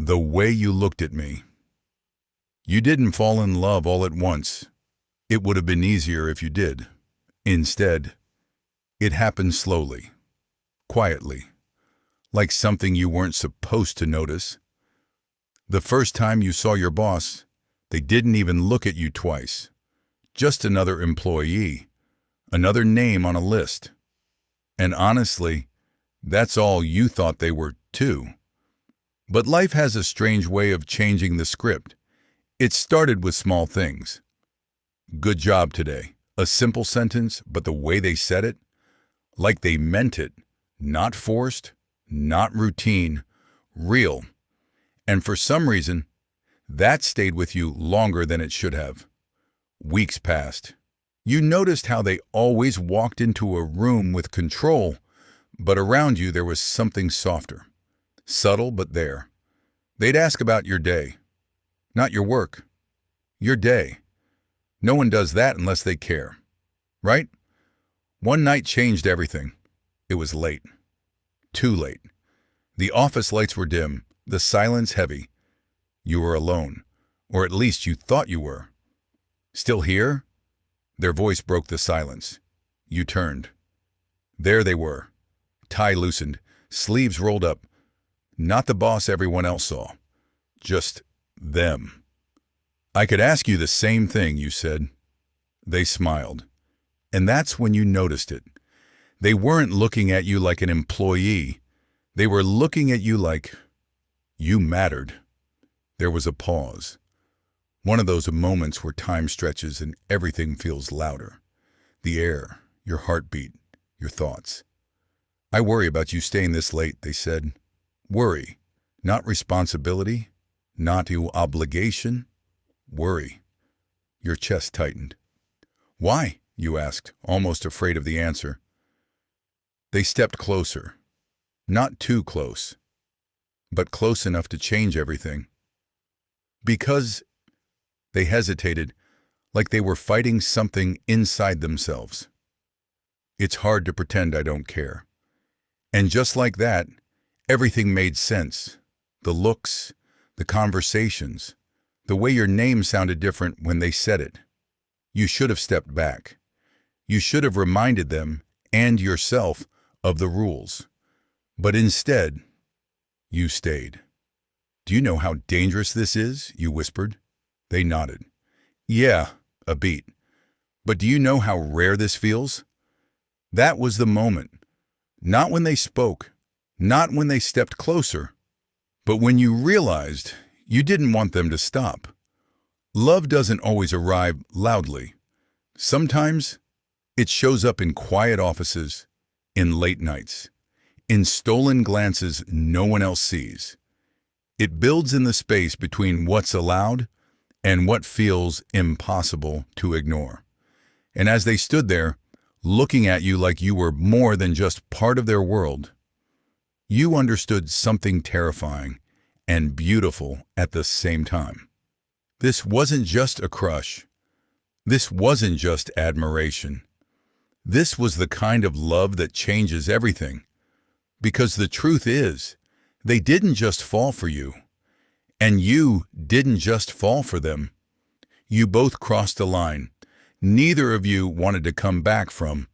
The way you looked at me. You didn't fall in love all at once. It would have been easier if you did. Instead, it happened slowly, quietly, like something you weren't supposed to notice. The first time you saw your boss, they didn't even look at you twice. Just another employee, another name on a list. And honestly, that's all you thought they were, too. But life has a strange way of changing the script. It started with small things. Good job today. A simple sentence, but the way they said it, like they meant it, not forced, not routine, real. And for some reason, that stayed with you longer than it should have. Weeks passed. You noticed how they always walked into a room with control, but around you there was something softer. Subtle, but there. They'd ask about your day. Not your work. Your day. No one does that unless they care. Right? One night changed everything. It was late. Too late. The office lights were dim, the silence heavy. You were alone, or at least you thought you were. Still here? Their voice broke the silence. You turned. There they were. Tie loosened, sleeves rolled up. Not the boss everyone else saw. Just them. I could ask you the same thing, you said. They smiled. And that's when you noticed it. They weren't looking at you like an employee. They were looking at you like you mattered. There was a pause. One of those moments where time stretches and everything feels louder. The air, your heartbeat, your thoughts. I worry about you staying this late, they said. Worry, not responsibility, not your obligation. Worry. Your chest tightened. Why? You asked, almost afraid of the answer. They stepped closer. Not too close, but close enough to change everything. Because they hesitated, like they were fighting something inside themselves. It's hard to pretend I don't care. And just like that, everything made sense. The looks, the conversations, the way your name sounded different when they said it. You should have stepped back. You should have reminded them and yourself of the rules. But instead, you stayed. Do you know how dangerous this is? You whispered. They nodded. Yeah, a beat. But do you know how rare this feels? That was the moment. Not when they spoke, not when they stepped closer, but when you realized you didn't want them to stop. Love doesn't always arrive loudly. Sometimes it shows up in quiet offices, in late nights, in stolen glances no one else sees. It builds in the space between what's allowed and what feels impossible to ignore. And as they stood there, looking at you like you were more than just part of their world, you understood something terrifying and beautiful at the same time. This wasn't just a crush. This wasn't just admiration. This was the kind of love that changes everything. Because the truth is, they didn't just fall for you, and you didn't just fall for them. You both crossed a line neither of you wanted to come back from,